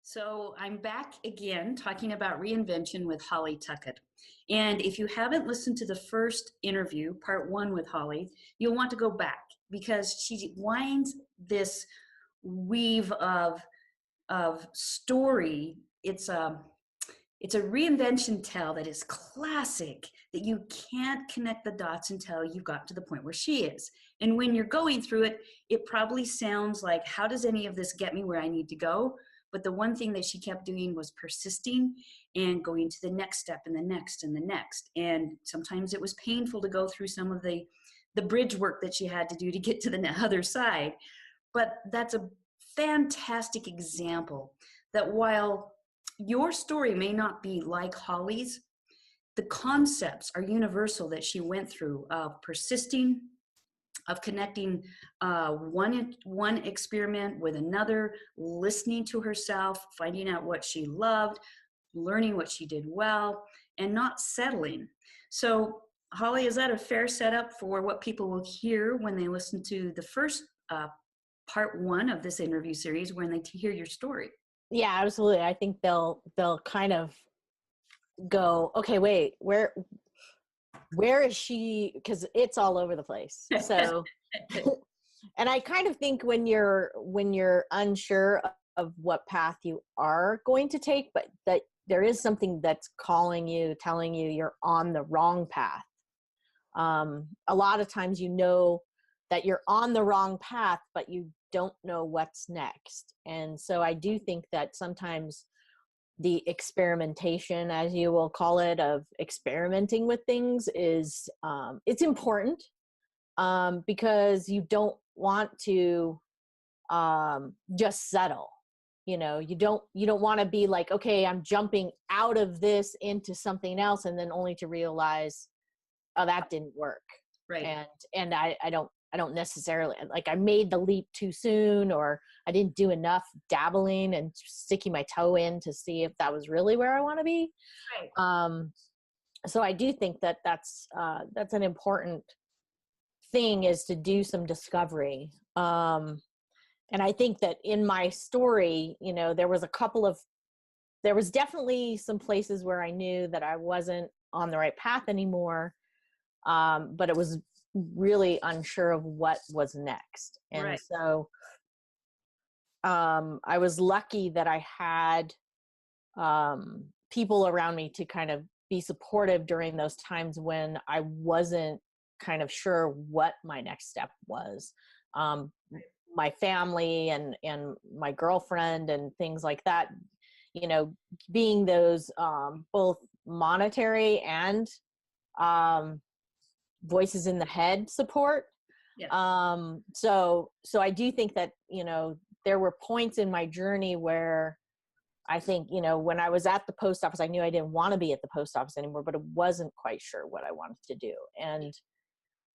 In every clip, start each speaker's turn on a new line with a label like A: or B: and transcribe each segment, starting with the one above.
A: So I'm back again talking about reinvention with Holly Tuckett. And if you haven't listened to the first interview, part one with Holly, you'll want to go back because she winds this weave of story. It's a reinvention tale that is classic that you can't connect the dots until you've got to the point where she is. And when you're going through it, it probably sounds like, how does any of this get me where I need to go? But the one thing that she kept doing was persisting and going to the next step and the next and the next. And sometimes it was painful to go through some of the bridge work that she had to do to get to the other side. But that's a fantastic example that while your story may not be like Holly's, the concepts are universal that she went through of persisting, of connecting one experiment with another, listening to herself, finding out what she loved, learning what she did well, and not settling. So, Holly, is that a fair setup for what people will hear when they listen to the first part one of this interview series, when they hear your story?
B: Yeah, absolutely. I think they'll kind of go, okay, wait, where is she? Because it's all over the place. So, and I kind of think when you're unsure of what path you are going to take, but that there is something that's calling you, telling you you're on the wrong path. A lot of times you know that you're on the wrong path, but you don't know what's next. And so I do think that sometimes the experimentation, as you will call it, of experimenting with things is, it's important, because you don't want to just settle. You know, you don't want to be like, okay, I'm jumping out of this into something else, and then only to realize, oh, that didn't work.
A: Right.
B: And I don't necessarily, like, I made the leap too soon, or I didn't do enough dabbling and sticking my toe in to see if that was really where I want to be.
A: Right.
B: So I do think that that's an important thing, is to do some discovery. And I think that in my story, you know, there was definitely some places where I knew that I wasn't on the right path anymore. But it was really unsure of what was next. And
A: Right.
B: so I was lucky that I had people around me to kind of be supportive during those times when I wasn't kind of sure what my next step was. My family and my girlfriend and things like that, you know, being those both monetary and voices in the head support.
A: Yeah.
B: So I do think that, you know, there were points in my journey where I think, you know, when I was at the post office, I knew I didn't want to be at the post office anymore, but I wasn't quite sure what I wanted to do. And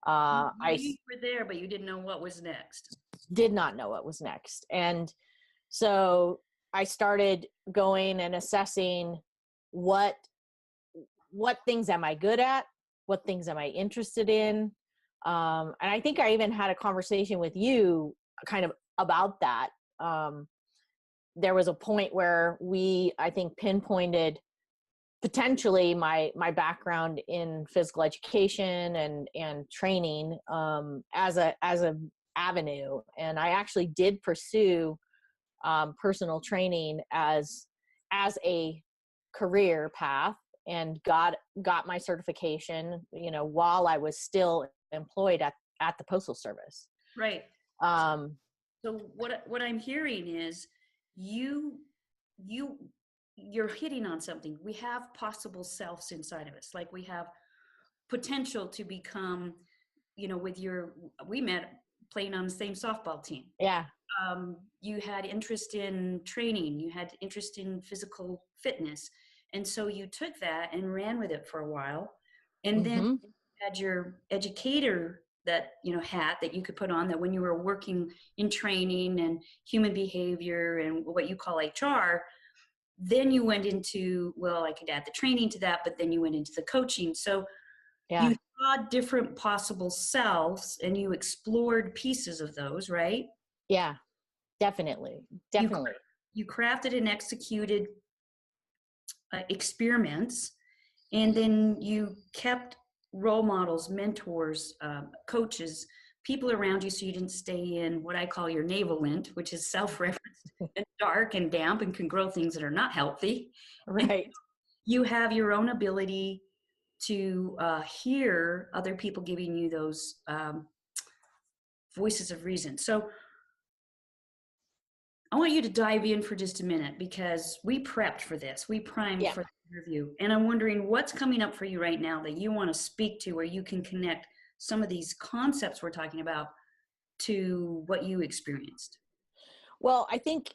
A: You were there, but you didn't know what was next.
B: did not know what was next. And so I started going and assessing what things am I good at? What things am I interested in? And I think I even had a conversation with you kind of about that. There was a point where I think, pinpointed potentially my background in physical education and training as a avenue. And I actually did pursue personal training as a career path, and got my certification, you know, while I was still employed at the Postal Service.
A: Right. So what I'm hearing is you're hitting on something. We have possible selves inside of us. Like, we have potential to become, you know, we met playing on the same softball team.
B: Yeah.
A: You had interest in training, you had interest in physical fitness. And so you took that and ran with it for a while. And then you had your educator hat that you could put on, that when you were working in training and human behavior and what you call HR, then you went into, well, I could add the training to that, but then you went into the coaching. So
B: Yeah.
A: You saw different possible selves and you explored pieces of those, right?
B: Yeah, definitely.
A: you crafted and executed experiments, and then you kept role models, mentors, coaches, people around you, so you didn't stay in what I call your navel lint, which is self-referenced and dark and damp and can grow things that are not healthy.
B: Right.
A: You have your own ability to hear other people giving you those voices of reason. So I want you to dive in for just a minute, because we prepped for this. We primed
B: Yeah.
A: for the interview. And I'm wondering what's coming up for you right now that you want to speak to, where you can connect some of these concepts we're talking about to what you experienced.
B: Well, I think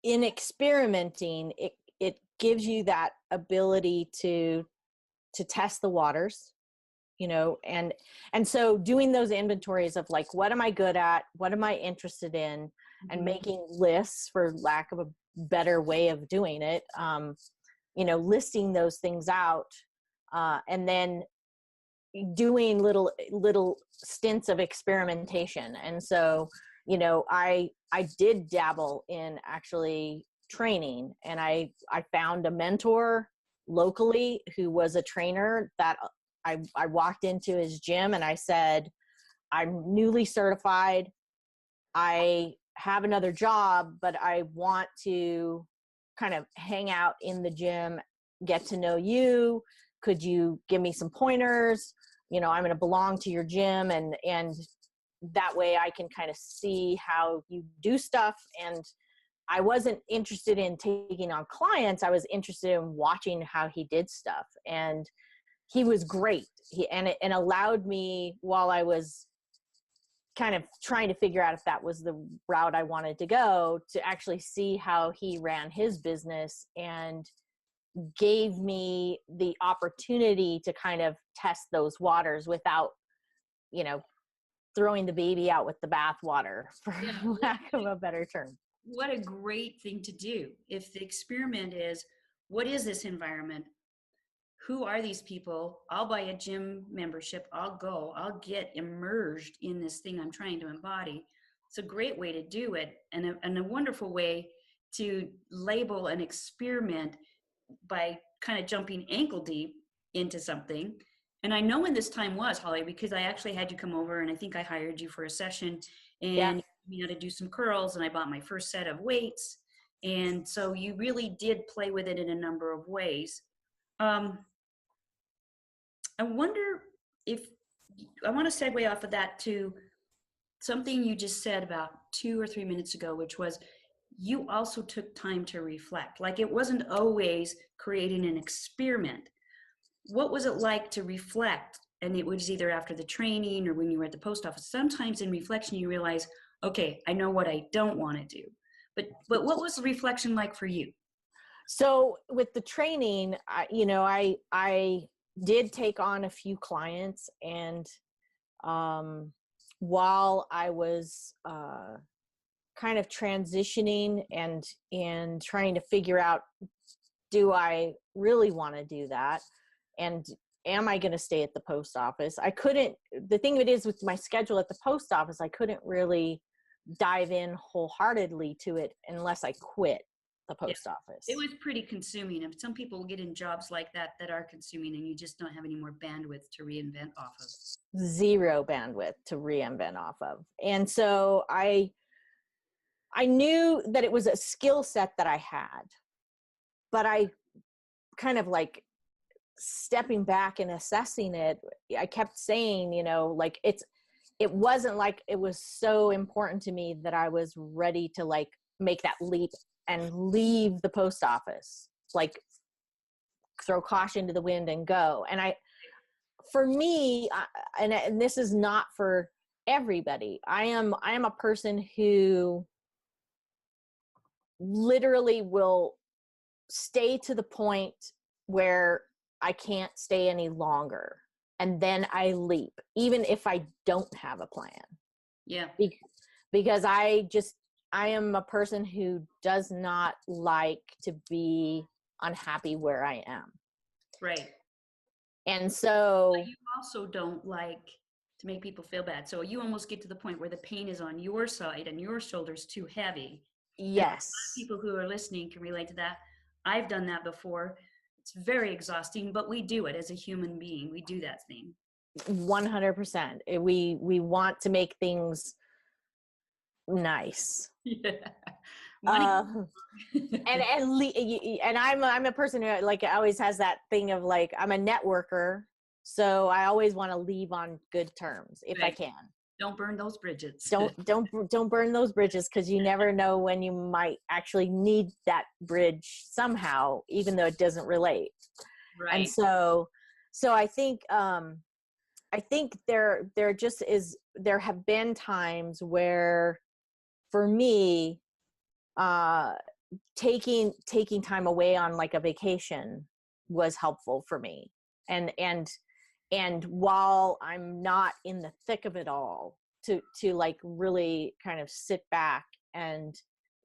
B: in experimenting, it gives you that ability to test the waters, you know, and so doing those inventories of like, what am I good at, what am I interested in, and making lists, for lack of a better way of doing it, you know, listing those things out, and then doing little stints of experimentation. And so, you know, I did dabble in actually training, and I found a mentor locally who was a trainer that I walked into his gym and I said, I'm newly certified. I have another job, but I want to kind of hang out in the gym, get to know you. Could you give me some pointers? You know, I'm going to belong to your gym, and that way I can kind of see how you do stuff. And I wasn't interested in taking on clients. I was interested in watching how he did stuff. And he was great. It allowed me, while I was kind of trying to figure out if that was the route I wanted to go, to actually see how he ran his business, and gave me the opportunity to kind of test those waters without, you know, throwing the baby out with the bathwater, for lack of a better term.
A: What a great thing to do. If the experiment is, what is this environment? Who are these people? I'll buy a gym membership. I'll go. I'll get immersed in this thing I'm trying to embody. It's a great way to do it, and a wonderful way to label an experiment by kind of jumping ankle deep into something. And I know when this time was, Holly, because I actually had you come over, and I think I hired you for a session,
B: Yeah.
A: and you had to do some curls, and I bought my first set of weights. And so you really did play with it in a number of ways. I wonder if I want to segue off of that to something you just said about 2 or 3 minutes ago, which was you also took time to reflect. Like, it wasn't always creating an experiment. What was it like to reflect? And it was either after the training or when you were at the post office. Sometimes in reflection, you realize, okay, I know what I don't want to do. But what was the reflection like for you?
B: So with the training, I did take on a few clients, and while I was kind of transitioning and trying to figure out, do I really want to do that? And am I going to stay at the post office? The thing of it is, with my schedule at the post office, I couldn't really dive in wholeheartedly to it unless I quit the post office.
A: It was pretty consuming. And some people get in jobs like that are consuming, and you just don't have any more bandwidth to reinvent off of.
B: Zero bandwidth to reinvent off of. And so I knew that it was a skill set that I had, but I kind of, like, stepping back and assessing it, I kept saying, you know, like, it wasn't like it was so important to me that I was ready to, like, make that leap and leave the post office, like, throw caution to the wind and go. And for me, and this is not for everybody, I am a person who literally will stay to the point where I can't stay any longer, and then I leap, even if I don't have a plan.
A: Yeah.
B: Because I am a person who does not like to be unhappy where I am.
A: Right.
B: And so,
A: but you also don't like to make people feel bad. So you almost get to the point where the pain is on your side and your shoulders too heavy. And a lot of
B: Yes.
A: people who are listening can relate to that. I've done that before. It's very exhausting, but we do it as a human being. We do that thing.
B: 100%. We want to make things nice.
A: Yeah. Money.
B: Uh, and I'm a person who like always has that thing of like I'm a networker, so I always want to leave on good terms if I
A: Right.
B: can.
A: Don't burn those bridges.
B: Don't burn those bridges, because you never know when you might actually need that bridge somehow, even though it doesn't relate. And
A: Right.
B: so I think there just is, there have been times where for me, uh taking time away on like a vacation was helpful for me. And while I'm not in the thick of it all, to like really kind of sit back, and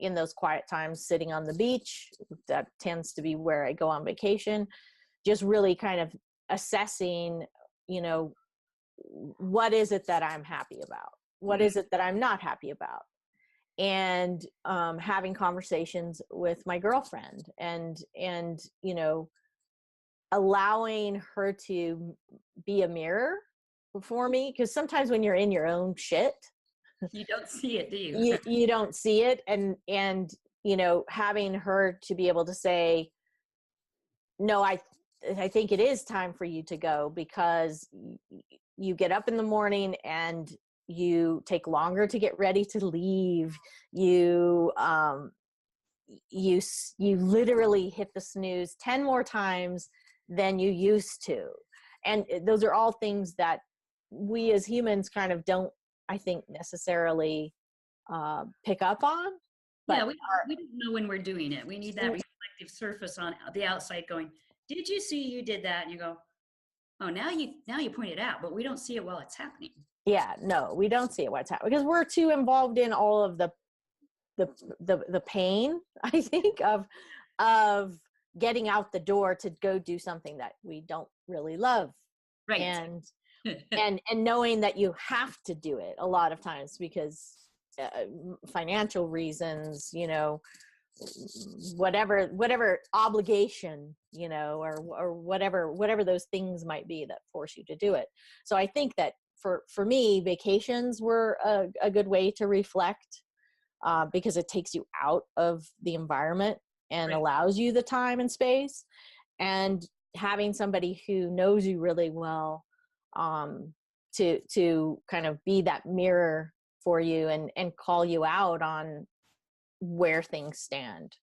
B: in those quiet times sitting on the beach, that tends to be where I go on vacation, just really kind of assessing, you know, what is it that I'm happy about? What is it that I'm not happy about? And having conversations with my girlfriend, and you know, allowing her to be a mirror for me, because sometimes when you're in your own shit,
A: You don't see it, do you?
B: you don't see it. And you know, having her to be able to say, no, I think it is time for you to go, because you get up in the morning and you take longer to get ready to leave. You you literally hit the snooze 10 more times than you used to. And those are all things that we as humans kind of don't, I think, necessarily pick up on.
A: Yeah,
B: But
A: we don't know when we're doing it. We need that reflective surface on the outside going, did you see you did that? And you go, oh, now you point it out, but we don't see it while it's happening.
B: yeah, no, we don't see it what's happening, because we're too involved in all of the pain, I think, of getting out the door to go do something that we don't really love.
A: Right.
B: And and knowing that you have to do it a lot of times because financial reasons, you know, whatever obligation, you know, or whatever those things might be that force you to do it. So I think that for me, vacations were a good way to reflect, because it takes you out of the environment and
A: Right.
B: allows you the time and space. And having somebody who knows you really well, to kind of be that mirror for you, and call you out on where things stand.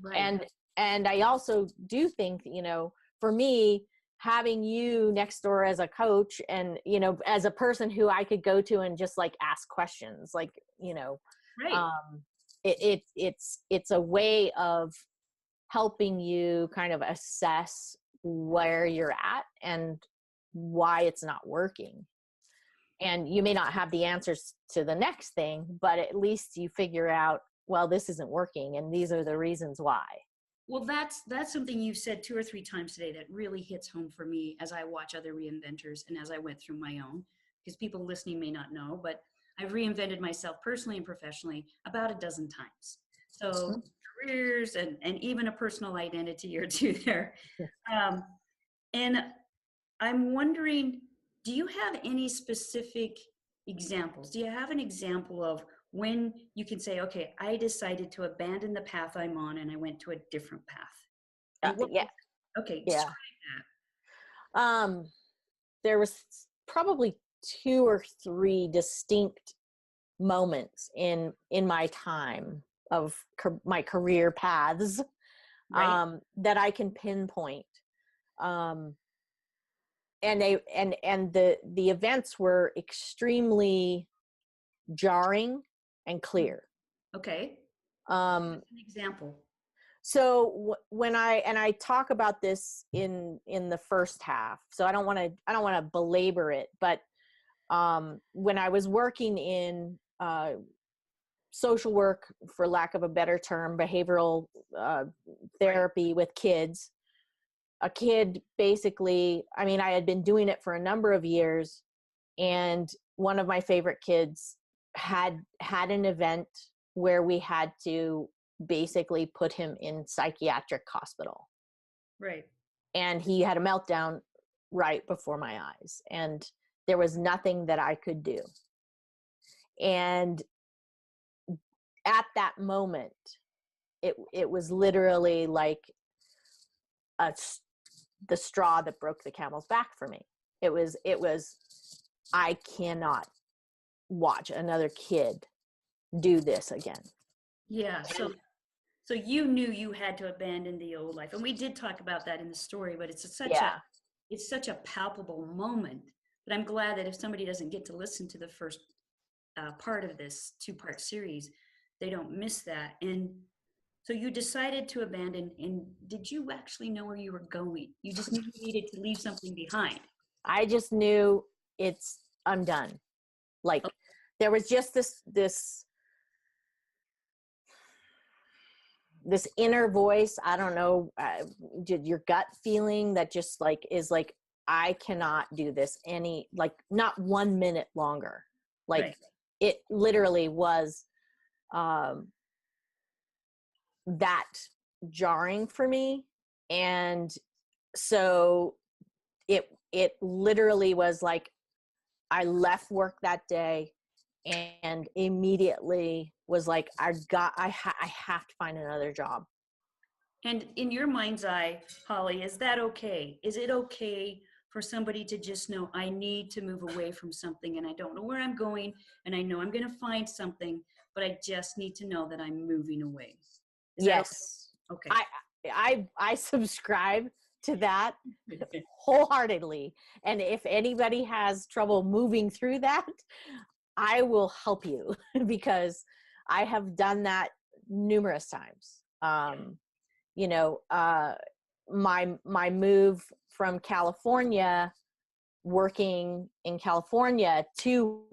A: Right.
B: And I also do think, you know, for me, having you next door as a coach, and you know, as a person who I could go to and just like ask questions, like, you know,
A: Right.
B: um it's a way of helping you kind of assess where you're at and why it's not working. And you may not have the answers to the next thing, but at least you figure out, well, this isn't working and these are the reasons why.
A: Well, that's something you've said 2 or 3 times today that really hits home for me as I watch other reinventors and as I went through my own, because people listening may not know, but I've reinvented myself personally and professionally about a dozen times. So careers and even a personal identity or two there. Um, and I'm wondering, do you have any specific examples? Do you have an example of when you can say, okay, I decided to abandon the path I'm on and I went to a different path? And what,
B: Yeah.
A: okay,
B: Yeah.
A: describe
B: um there was probably 2 or 3 distinct moments in my time of my career paths,
A: that, right?
B: that I can pinpoint. um and the events were extremely jarring and clear.
A: Okay.
B: um
A: An example.
B: so when I talk about this in the first half, so I don't want to belabor it, but when I was working in social work, for lack of a better term, behavioral
A: Right.
B: therapy with kids, a kid basically, I mean, I had been doing it for a number of years, and one of my favorite kids had an event where we had to basically put him in psychiatric hospital.
A: Right.
B: And he had a meltdown right before my eyes, and there was nothing that I could do. And at that moment, it was literally like the straw that broke the camel's back for me. It was, I cannot watch another kid do this again.
A: Yeah. So you knew you had to abandon the old life, and we did talk about that in the story. But it's such a palpable moment that I'm glad that if somebody doesn't get to listen to the first part of this 2-part series, they don't miss that. And so you decided to abandon, and did you actually know where you were going? You just knew you needed to leave something behind.
B: I just knew I'm done. Like, there was just this inner voice, I don't know, your gut feeling that just like is like, I cannot do this not 1 minute longer. Like, right. It literally was that jarring for me. And so it literally was like, I left work that day and immediately was like, I have to find another job.
A: And in your mind's eye, Holly, is that okay? Is it okay for somebody to just know, I need to move away from something, and I don't know where I'm going, and I know I'm going to find something, but I just need to know that I'm moving away?
B: Yes.
A: Okay.
B: I subscribe to that wholeheartedly. And if anybody has trouble moving through that, I will help you because I have done that numerous times. My move from California, working in California, to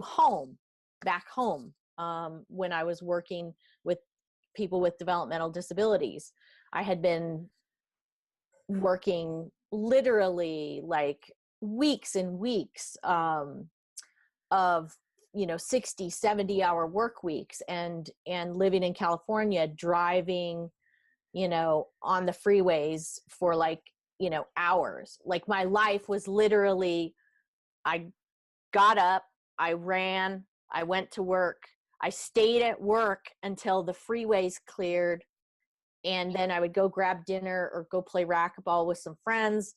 B: back home, when I was working with people with developmental disabilities. I had been working literally like weeks and weeks of 60, 70-hour work weeks, and living in California, driving on the freeways for hours. Like, my life was literally, I got up, I ran, I went to work, I stayed at work until the freeways cleared, and then I would go grab dinner or go play racquetball with some friends,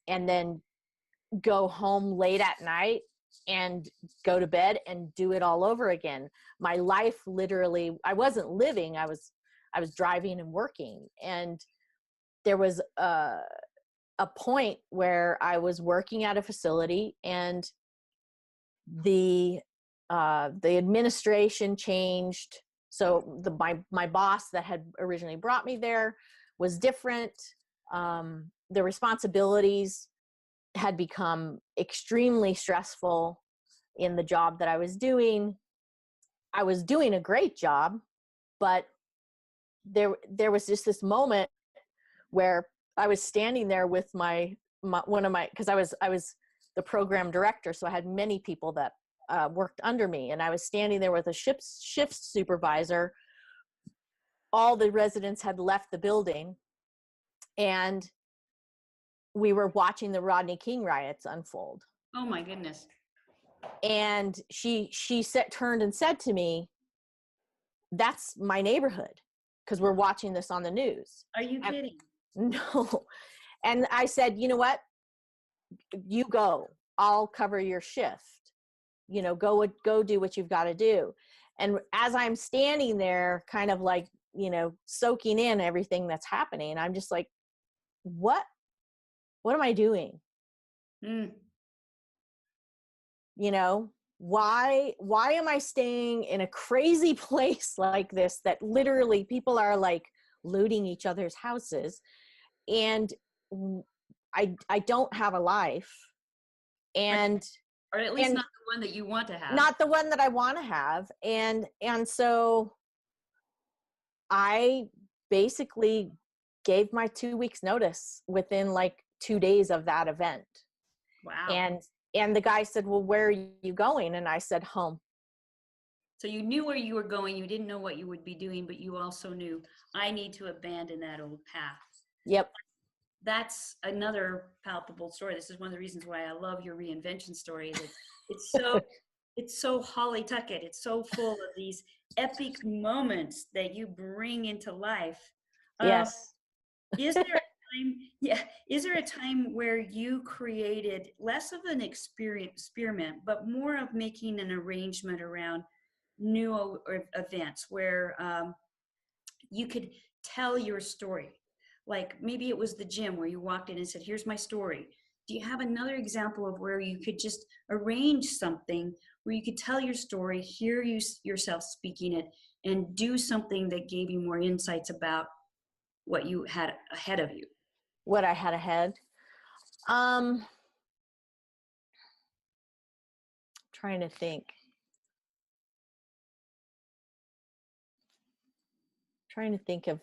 B: and then go home late at night and go to bed and do it all over again. My life literally, I wasn't living, I was driving and working. And there was a point where I was working at a facility, and the administration changed. So my boss that had originally brought me there was different. The responsibilities had become extremely stressful in the job that I was doing. I was doing a great job, but there was just this moment where I was standing there with because I was the program director, so I had many people that worked under me, and I was standing there with a shift supervisor. All the residents had left the building, and we were watching the Rodney King riots unfold.
A: Oh my goodness. And
B: she turned and said to me, "That's my neighborhood," because we're watching this on the news.
A: Are you kidding?
B: No. And I said, "You know what? You go. I'll cover your shift. Go do what you've got to do." And as I'm standing there, kind of like, soaking in everything that's happening, I'm just like, what am I doing? Why am I staying in a crazy place like this, that literally people are like looting each other's houses, and I don't have a life, and
A: or at least not the one that you want to have.
B: Not the one that I want to have. And so I basically gave my 2 weeks notice within like 2 days of that event.
A: Wow.
B: And the guy said, "Well, where are you going?" And I said, "Home."
A: So you knew where you were going. You didn't know what you would be doing, but you also knew I need to abandon that old path.
B: Yep.
A: That's another palpable story. This is one of the reasons why I love your reinvention story. That it's so it's so Holly Tuckett. It's so full of these epic moments that you bring into life. Um,
B: Yes.
A: is there a time? Yeah, is there a time where you created less of an experiment, but more of making an arrangement around new events where you could tell your story? Like maybe it was the gym where you walked in and said, here's my story. Do you have another example of where you could just arrange something where you could tell your story, hear yourself speaking it, and do something that gave you more insights about what you had ahead of you?
B: What I had ahead. Um, Trying to think. Trying to think of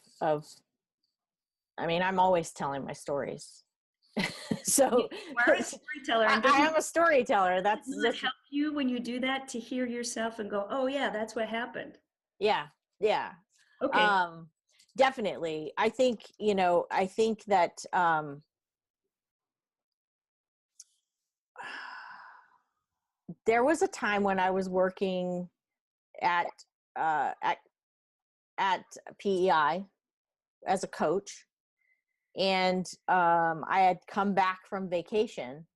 B: I mean, I'm always telling my stories. So
A: You are a storyteller, and
B: I am a storyteller. That's
A: doesn't it help you when you do that to hear yourself and go, oh yeah, that's what happened?
B: yeah, yeah.
A: Okay.
B: Um, Definitely. I think, I think that there was a time when I was working at uh, at at PEI as a coach, and I had come back from vacation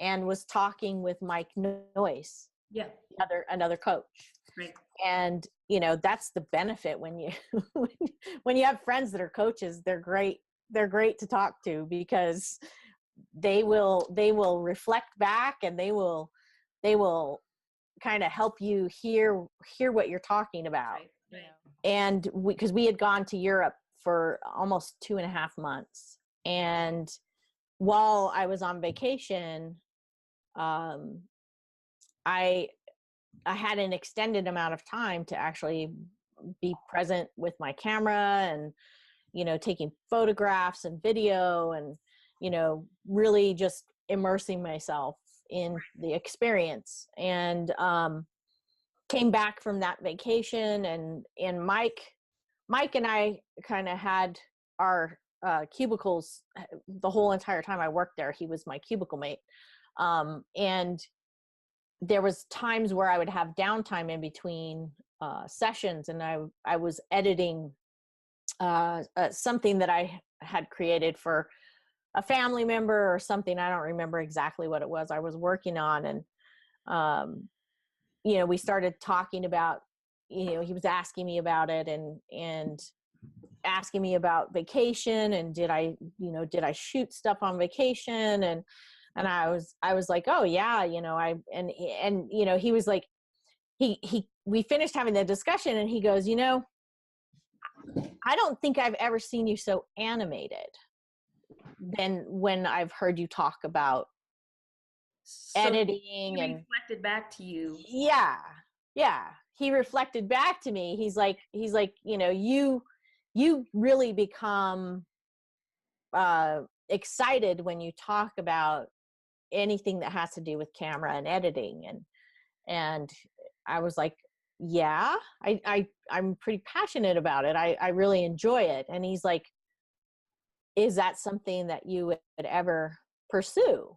B: and was talking with Mike Noyce,
A: Yeah.
B: another coach.
A: Right.
B: And that's the benefit when you when you have friends that are coaches. They're great to talk to, because they will reflect back, and they will kind of help you hear what you're talking about.
A: Right. Right.
B: And because we had gone to Europe for almost 2.5 months, and while I was on vacation, um, I I had an extended amount of time to actually be present with my camera, and taking photographs and video, and really just immersing myself in the experience. And came back from that vacation, and Mike and I kind of had our cubicles the whole entire time I worked there. He was my cubicle mate. And there was times where I would have downtime in between sessions, and I was editing something that I had created for a family member or something. I don't remember exactly what it was I was working on. And we started talking about, he was asking me about it, and asking me about vacation, and did I shoot stuff on vacation, and I was like, oh yeah, he was like, we finished having the discussion, and he goes, I don't think I've ever seen you so animated than when I've heard you talk about
A: So
B: editing.
A: he
B: And
A: reflected back to you.
B: yeah, he reflected back to me. He's like, you really become excited when you talk about anything that has to do with camera and editing. And I was like, yeah, I'm pretty passionate about it. I really enjoy it. And he's like, is that something that you would ever pursue?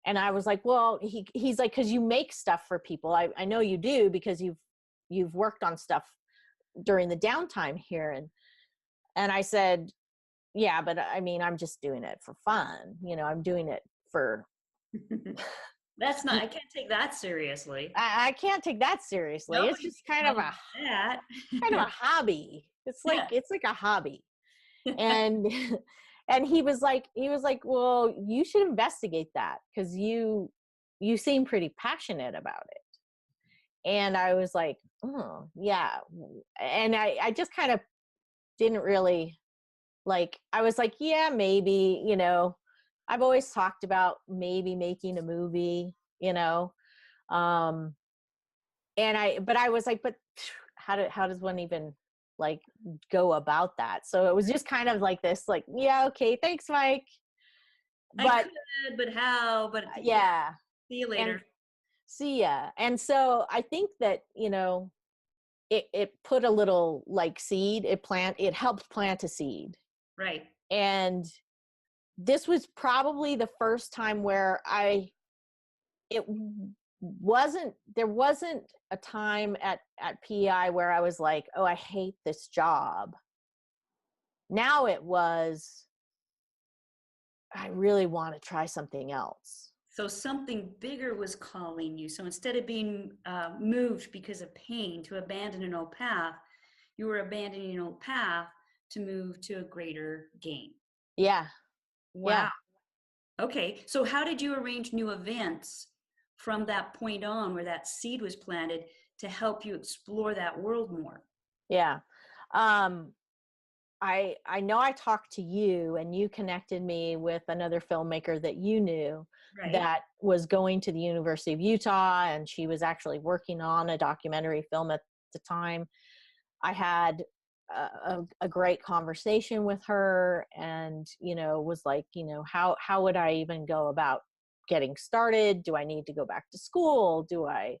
B: And I was like, well, he's like, because you make stuff for people. I know you do, because you've worked on stuff during the downtime here. And I said, yeah, but I mean, I'm just doing it for fun. I'm doing it for
A: That's not, I can't take that seriously.
B: I can't take that seriously. It's
A: Nobody's
B: just kind of
A: counting that.
B: a hobby. It's like
A: Yeah.
B: a hobby. And and he was like, well, you should investigate that, because you seem pretty passionate about it. And I was like, oh yeah. And I just kind of didn't really, like, I was like, yeah, maybe, I've always talked about maybe making a movie, um but I was like, but how does one even like go about that? So it was just kind of like this, like, yeah, okay, thanks, Mike.
A: I
B: But
A: could, but how? But yeah,
B: yeah.
A: see you
B: And
A: later.
B: See ya. And so I think that, it put a little like seed, it helped plant a seed.
A: Right.
B: And this was probably the first time where it there wasn't a time at PEI where I was like, oh, I hate this job. Now it was, I really want to try something else.
A: So something bigger was calling you. So instead of being moved because of pain to abandon an old path, you were abandoning an old path to move to a greater gain.
B: Yeah.
A: Wow.
B: Yeah.
A: Okay. So how did you arrange new events from that point on where that seed was planted to help you explore that world more?
B: Yeah. I know I talked to you and you connected me with another filmmaker that you knew
A: Right.
B: that was going to the University of Utah, and she was actually working on a documentary film at the time. I had a great conversation with her, and was like, how would I even go about getting started? Do I need to go back to school? Do I,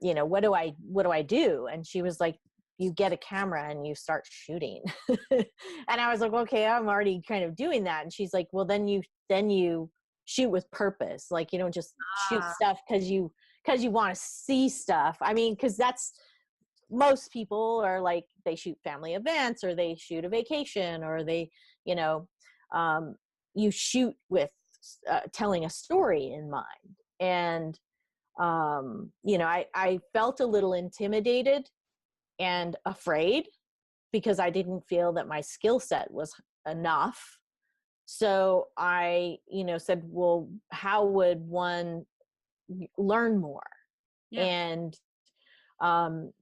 B: what do I do? And she was like, you get a camera and you start shooting. And I was like, okay, I'm already kind of doing that. And she's like, well, then you shoot with purpose. Like, you don't just shoot
A: Ah,
B: stuff because you want to see stuff. I mean, because that's, most people are like, they shoot family events, or they shoot a vacation, or they, you know, you shoot with telling a story in mind. And, I felt a little intimidated and afraid because I didn't feel that my skill set was enough. So I, said, well, how would one learn more?
A: yeah.
B: And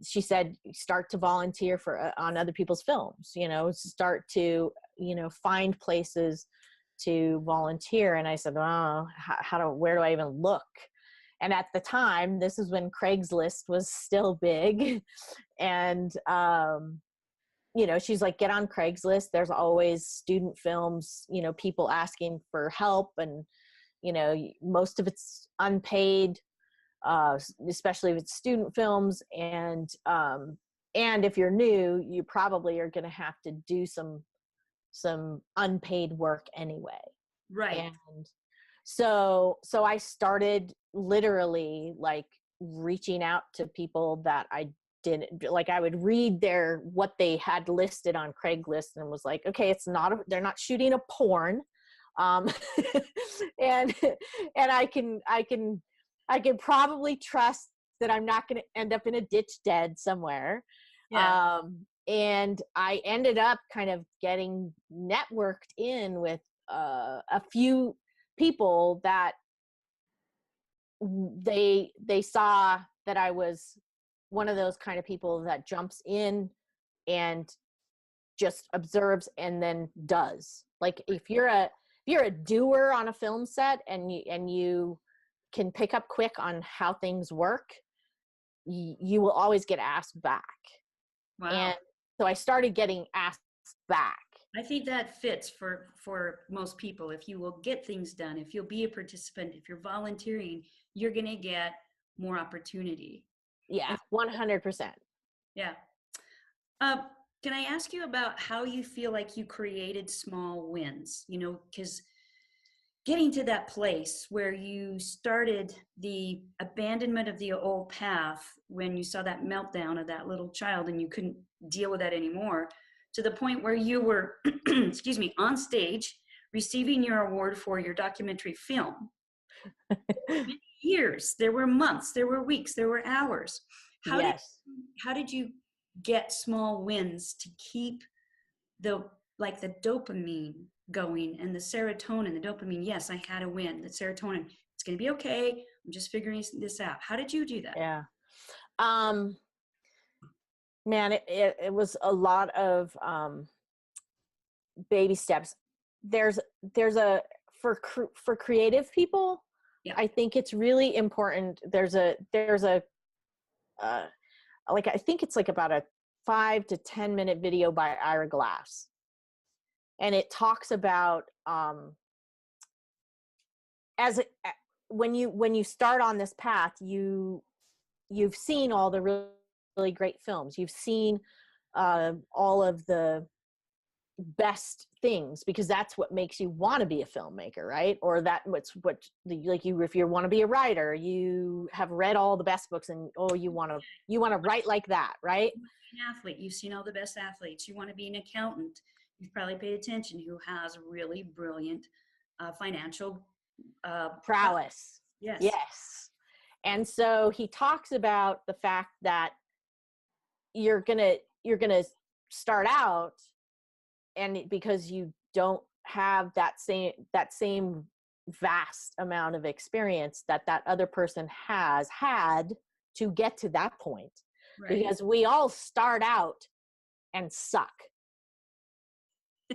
B: she said, start to volunteer for on other people's films, start to, find places to volunteer. And I said, oh, where do I even look? And at the time, this is when Craigslist was still big. And, she's like, get on Craigslist. There's always student films, people asking for help. And, most of it's unpaid, especially with student films. And if you're new, you probably are going to have to do some unpaid work anyway.
A: Right.
B: And so I started literally like reaching out to people that I didn't like. I would read what they had listed on Craigslist and was like, okay, they're not shooting a porn. Um, and I can probably trust that I'm not going to end up in a ditch dead somewhere.
A: Yeah.
B: And I ended up kind of getting networked in with a few people that they saw that I was one of those kind of people that jumps in and just observes and then does. Like if you're a doer on a film set and you can pick up quick on how things work, you will always get asked back.
A: Wow.
B: And so I started getting asked back.
A: I think that fits for most people. If you will get things done, if you'll be a participant, if you're volunteering, you're going to get more opportunity.
B: Yeah,
A: And
B: 100%.
A: yeah. Uh, can I ask you about how you feel like you created small wins? Because getting to that place where you started the abandonment of the old path when you saw that meltdown of that little child and you couldn't deal with that anymore, to the point where you were, excuse me, on stage receiving your award for your documentary film. Many years, there were months, there were weeks, there were hours. How did
B: Yes.
A: how did you get small wins to keep the dopamine going and the serotonin, the dopamine? Yes, I had a win. The serotonin, it's going to be okay. I'm just figuring this out. How did you do that?
B: Yeah. Um, Man, it was a lot of baby steps. There's a for creative people,
A: Yeah.
B: I think it's really important. There's a uh, like, I think it's like about a 5 to 10 minute video by Ira Glass, and it talks about as when you start on this path, you've seen all the really, really great films. You've seen all of the best things, because that's what makes you want to be a filmmaker, right? Or like you, if you want to be a writer, you have read all the best books, and you want to write like that, right?
A: You want to be an athlete. You've seen all the best athletes. You want to be an accountant. You've probably paid attention who has really brilliant financial
B: Prowess.
A: Yes.
B: Yes. And so he talks about the fact that you're gonna start out, and because you don't have that same vast amount of experience that other person has had to get to that point.
A: Right.
B: Because we all start out and suck.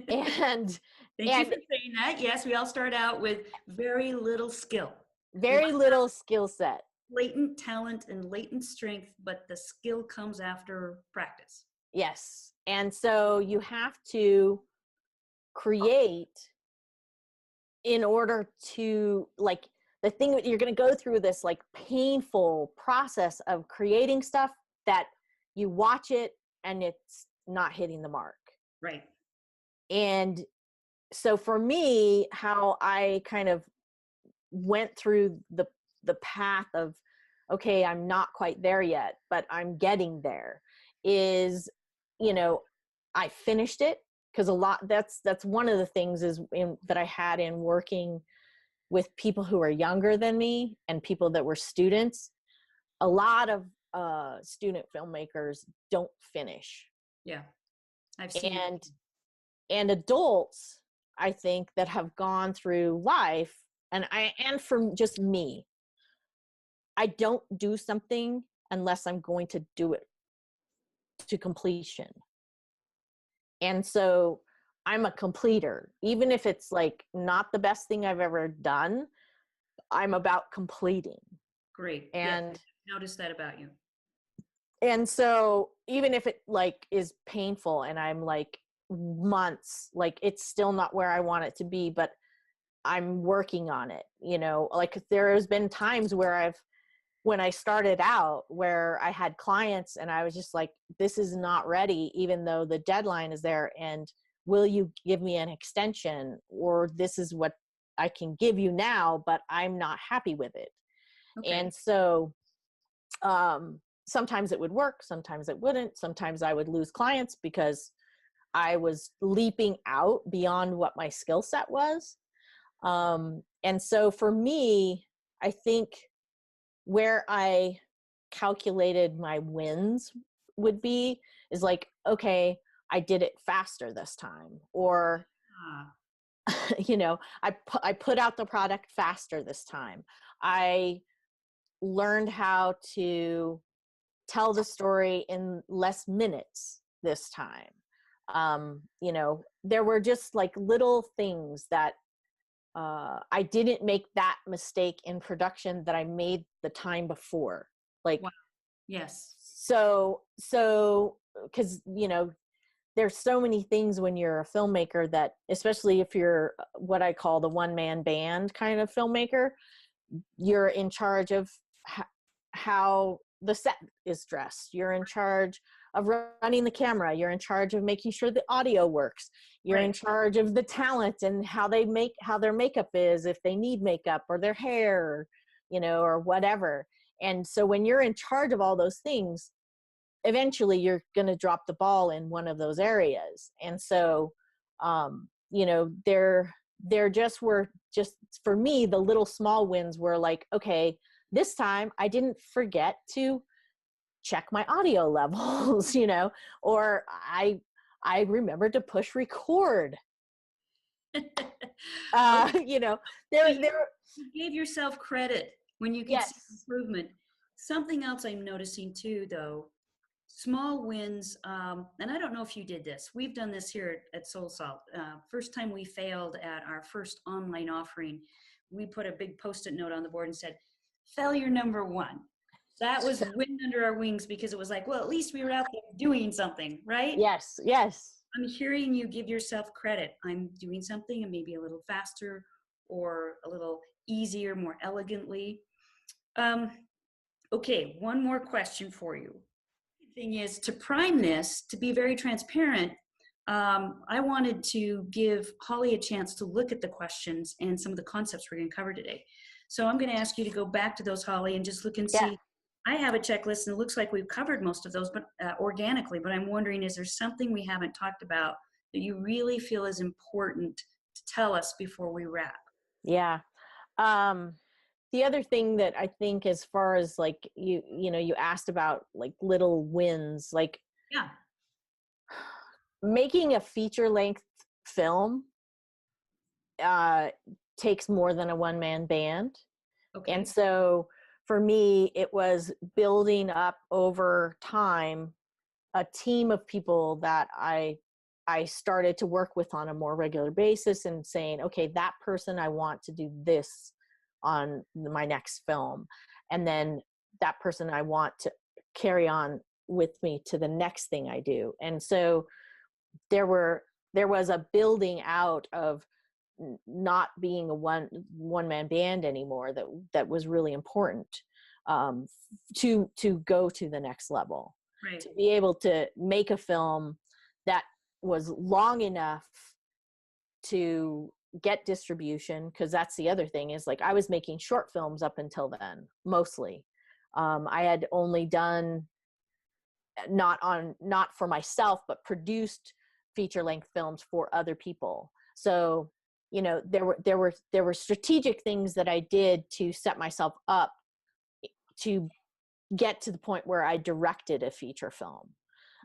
B: And
A: Thank you for saying that. Yes, we all start out with very little skill.
B: Very little skill set.
A: Latent talent and latent strength, but the skill comes after practice.
B: Yes. And so you have to create in order to, like, the thing that you're going to go through this like painful process of creating stuff that you watch it and it's not hitting the mark.
A: Right.
B: And so for me, how I kind of went through the path of, okay, I'm not quite there yet, but I'm getting there, is, I finished it. Because that's one of the things that I had in working with people who are younger than me and people that were students. A lot of student filmmakers don't finish.
A: Yeah, I've seen.
B: And adults, I think, that have gone through life, and for just me, I don't do something unless I'm going to do it to completion. And so I'm a completer, even if it's like not the best thing I've ever done. I'm about completing.
A: Great.
B: And
A: yes, I noticed that about you.
B: And so even if it like is painful and I'm like months, like it's still not where I want it to be, but I'm working on it, like there has been times where when I started out, where I had clients and I was just like, this is not ready, even though the deadline is there. And will you give me an extension? Or this is what I can give you now, but I'm not happy with it. Okay. And so sometimes it would work, sometimes it wouldn't. Sometimes I would lose clients because I was leaping out beyond what my skill set was. And so for me, I think where I calculated my wins would be is like, okay, I did it faster this time, or I put out the product faster this time. I learned how to tell the story in less minutes this time. There were just like little things that I didn't make that mistake in production that I made the time before. Like, wow.
A: Yes.
B: So, because, there's so many things when you're a filmmaker that, especially if you're what I call the one-man band kind of filmmaker, you're in charge of how the set is dressed. You're in charge of running the camera. You're in charge of making sure the audio works. You're right. In charge of the talent and how their makeup is, if they need makeup, or their hair, or whatever. And so when you're in charge of all those things, eventually you're going to drop the ball in one of those areas. And so, there just were, just for me, the little small wins were like, okay, this time I didn't forget to check my audio levels, or I remembered to push record.
A: You gave yourself credit when you could see improvement. Something else I'm noticing too, though, small wins, and I don't know if you did this. We've done this here at Soul Salt. First time we failed at our first online offering, we put a big Post-it note on the board and said, failure number 1. That was wind under our wings, because it was like, well, at least we were out there doing something, right?
B: Yes.
A: I'm hearing you give yourself credit. I'm doing something and maybe a little faster or a little easier, more elegantly. Um, okay, one more question for you. The thing is, to prime this, to be very transparent, I wanted to give Holly a chance to look at the questions and some of the concepts we're going to cover today. So I'm going to ask you to go back to those, Holly, and just look and
B: Yeah.
A: see. I have a checklist, and it looks like we've covered most of those, but organically. But I'm wondering, is there something we haven't talked about that you really feel is important to tell us before we wrap?
B: Yeah. Um, the other thing that I think, as far as like you asked about like little wins, like
A: Yeah.
B: making a feature length film uh, takes more than a one-man band.
A: Okay.
B: And so for me, it was building up over time a team of people that I started to work with on a more regular basis, and saying, okay, that person, I want to do this on my next film. And then that person I want to carry on with me to the next thing I do. And so there was a building out of not being a one man band anymore, that was really important, to go to the next level,
A: Right.
B: to be able to make a film that was long enough to get distribution. Because that's the other thing, is like I was making short films up until then, mostly. I had only done, not for myself, but produced feature length films for other people. So there were strategic things that I did to set myself up to get to the point where I directed a feature film,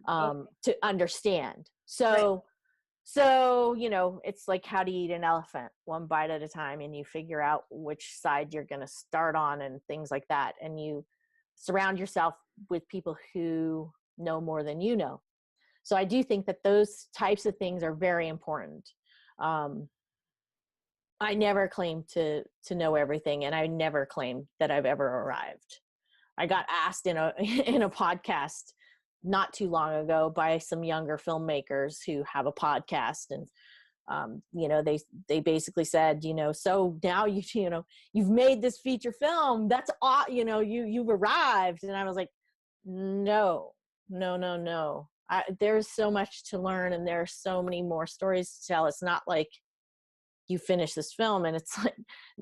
B: to understand. So,
A: Right.
B: it's like, how do you eat an elephant? One bite at a time, and you figure out which side you're going to start on and things like that. And you surround yourself with people who know more than you know. So I do think that those types of things are very important. I never claim to know everything, and I never claim that I've ever arrived. I got asked in a in a podcast not too long ago by some younger filmmakers who have a podcast, and they basically said, so now you've made this feature film. That's all, you've arrived. And I was like, no, no, no, no. There's so much to learn, and there are so many more stories to tell. It's not like you finish this film and it's like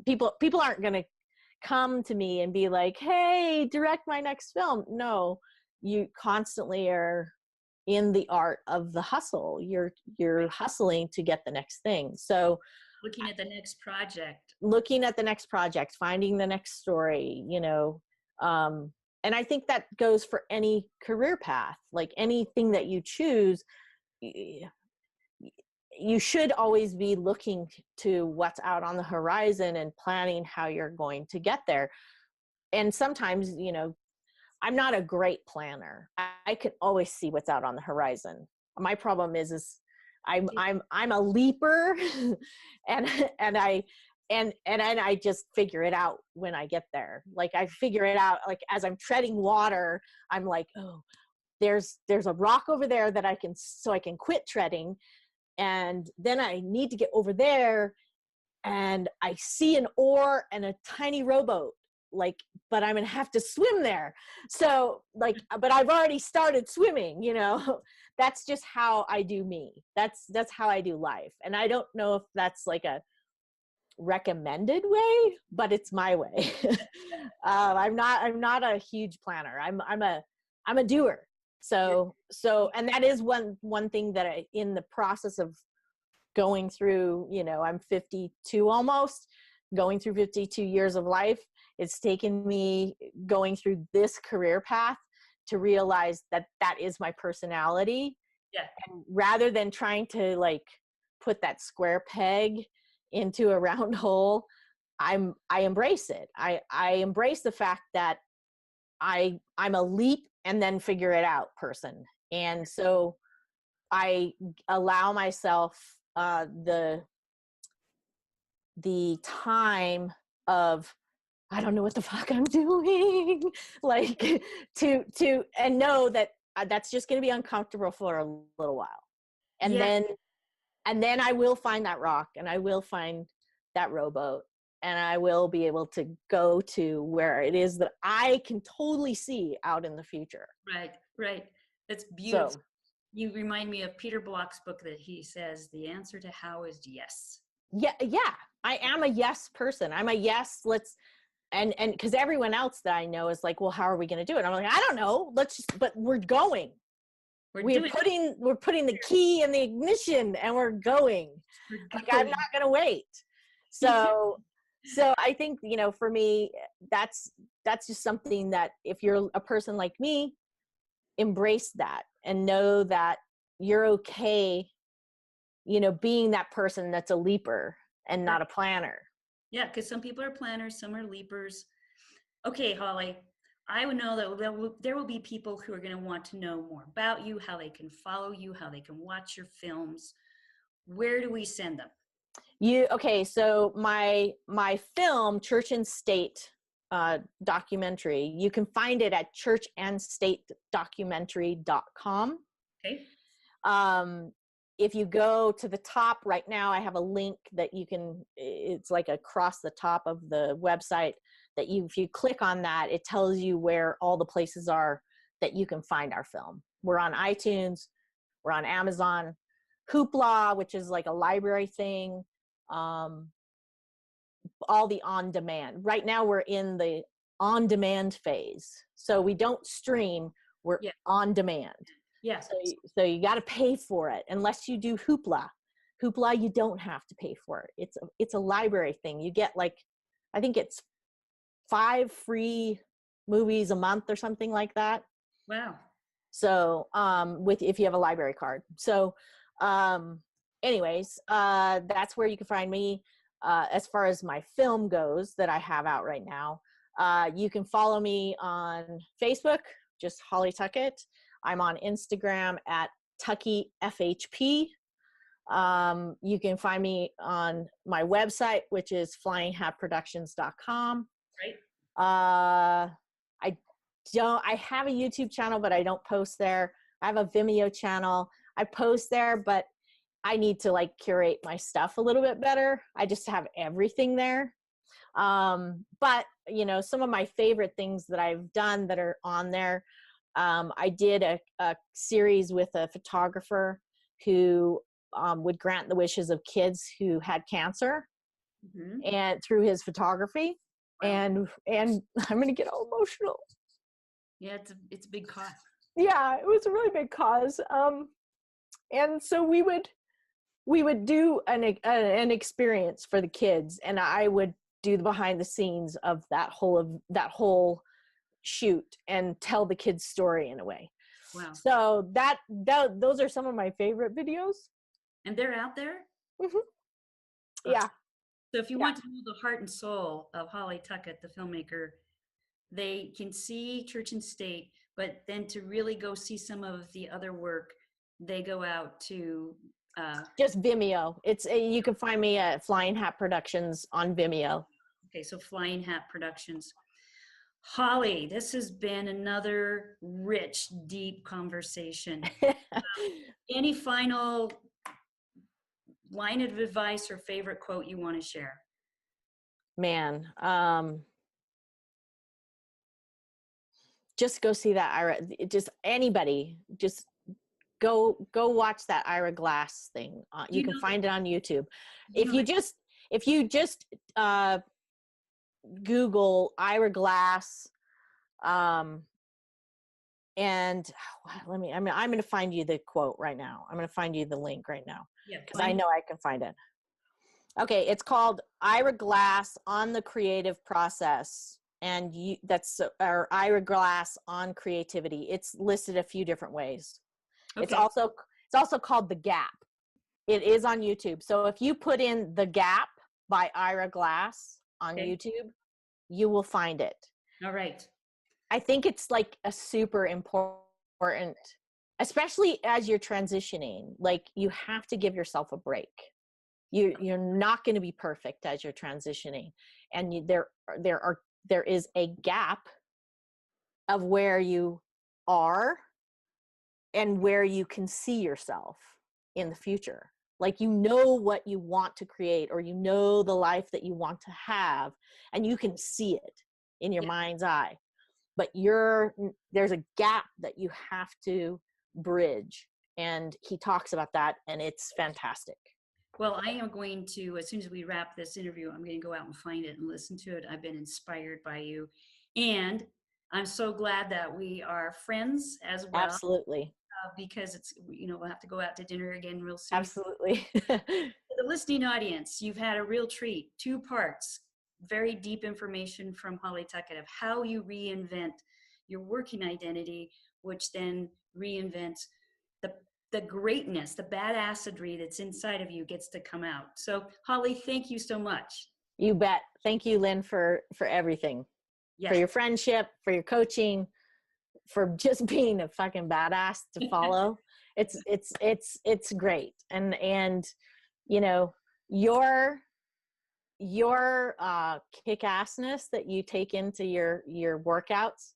B: people aren't going to come to me and be like, hey, direct my next film. No, you constantly are in the art of the hustle. You're hustling to get the next thing. So
A: Looking at the next project,
B: finding the next story, and I think that goes for any career path. Like anything that you choose, you should always be looking to what's out on the horizon and planning how you're going to get there. And sometimes, I'm not a great planner. I can always see what's out on the horizon. My problem is I'm a leaper, and I just figure it out when I get there. Like I figure it out, like as I'm treading water, I'm like, oh, there's a rock over there that I can quit treading. And then I need to get over there, and I see an oar and a tiny rowboat, but I'm gonna have to swim there. So but I've already started swimming, that's just how I do me. That's how I do life. And I don't know if that's like a recommended way, but it's my way. I'm not a huge planner. I'm a doer. So and that is one thing that I, in the process of going through, I'm 52 almost, going through 52 years of life, it's taken me going through this career path to realize that is my personality.
A: Yeah.
B: And rather than trying to put that square peg into a round hole, I embrace it. I embrace the fact that I'm a leap and then figure it out person. And so I allow myself the time of, I don't know what the fuck I'm doing, and know that that's just going to be uncomfortable for a little while. And then I will find that rock, and I will find that rowboat, and I will be able to go to where it is that I can totally see out in the future.
A: Right, right. That's beautiful.
B: So
A: You remind me of Peter Block's book that he says the answer to how is yes.
B: yeah, I am a yes person. I'm a yes, let's, and because everyone else that I know is like, well, how are we going to do it? I'm like, I don't know. Let's just, but we're going. We're putting the key in the ignition and we're going. Like, I'm not going to wait. So I think, you know, for me, that's just something that if you're a person like me, embrace that and know that you're okay, you know, being that person that's a leaper and not a planner.
A: Yeah, because some people are planners, some are leapers. Okay, Holly, I would know that there will be people who are going to want to know more about you, how they can follow you, how they can watch your films. Where do we send them?
B: Okay, so my film, Church and State documentary, you can find it at churchandstatedocumentary.com.
A: Okay.
B: If you go to the top right now, I have a link that you can, it's like across the top of the website that if you click on that, it tells you where all the places are that you can find our film. We're on iTunes, we're on Amazon, Hoopla, which is like a library thing, all the on demand. Right now we're in the on demand phase. So we don't stream, we're on demand.
A: Yeah.
B: So you got to pay for it unless you do Hoopla. Hoopla, you don't have to pay for it. It's a library thing. You get like, I think it's 5 free movies a month or something like that.
A: Wow.
B: So if you have a library card. So anyways, that's where you can find me. As far as my film goes that I have out right now, you can follow me on Facebook, just Holly Tuckett. I'm on Instagram at Tucky FHP. You can find me on my website, which is flyinghatproductions.com.
A: Right.
B: I have a YouTube channel, but I don't post there. I have a Vimeo channel. I post there, but I need to like curate my stuff a little bit better. I just have everything there. But you know, some of my favorite things that I've done that are on there, I did a series with a photographer who would grant the wishes of kids who had cancer, and through his photography. Wow. And I'm going to get all emotional.
A: Yeah, it's a big cause.
B: Yeah, it was a really big cause. And so we would do an experience for the kids, and I would do the behind the scenes of that whole shoot and tell the kids' story in a way.
A: Wow.
B: So those are some of my favorite videos.
A: And they're out there?
B: Mm-hmm. Yeah.
A: So if you want to know the heart and soul of Holly Tuckett, the filmmaker, they can see Church and State, but then to really go see some of the other work, they go out to
B: just Vimeo. You can find me at Flying Hat Productions on Vimeo.
A: Okay, so Flying Hat Productions. Holly, this has been another rich, deep conversation. Any final line of advice or favorite quote you want to share?
B: Man, just go see that Ira. Just anybody, just go watch that Ira Glass thing. You can find it on YouTube. If you just Google Ira Glass, and I'm going to find you the quote right now. I'm going to find you the link right now, because I know I can find it. Okay, it's called Ira Glass on the Creative Process, and that's our Ira Glass on Creativity. It's listed a few different ways. Okay. It's also called The Gap. It is on YouTube. So if you put in The Gap by Ira Glass on YouTube, you will find it.
A: All right.
B: I think it's like a super important, especially as you're transitioning. Like, you have to give yourself a break. You're not going to be perfect as you're transitioning, and there is a gap of where you are and where you can see yourself in the future. Like, you know what you want to create, or you know the life that you want to have, and you can see it in your
A: Yeah.
B: mind's eye. But there's a gap that you have to bridge. And he talks about that, and it's fantastic.
A: Well, I am going to, as soon as we wrap this interview, I'm going to go out and find it and listen to it. I've been inspired by you. And I'm so glad that we are friends as well,
B: Absolutely.
A: because it's, we'll have to go out to dinner again real soon.
B: Absolutely.
A: To the listening audience, you've had a real treat. 2 parts, very deep information from Holly Tuckett of how you reinvent your working identity, which then reinvents the the greatness, the badassery that's inside of you gets to come out. So, Holly, thank you so much.
B: You bet. Thank you, Lynn, for everything, for
A: Yes.
B: your friendship, for your coaching, for just being a fucking badass to follow. It's great. And you know, your kick-assness that you take into your workouts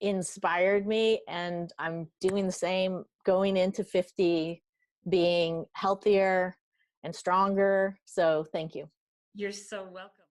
B: inspired me, and I'm doing the same going into 50, being healthier and stronger. So thank you.
A: You're so welcome.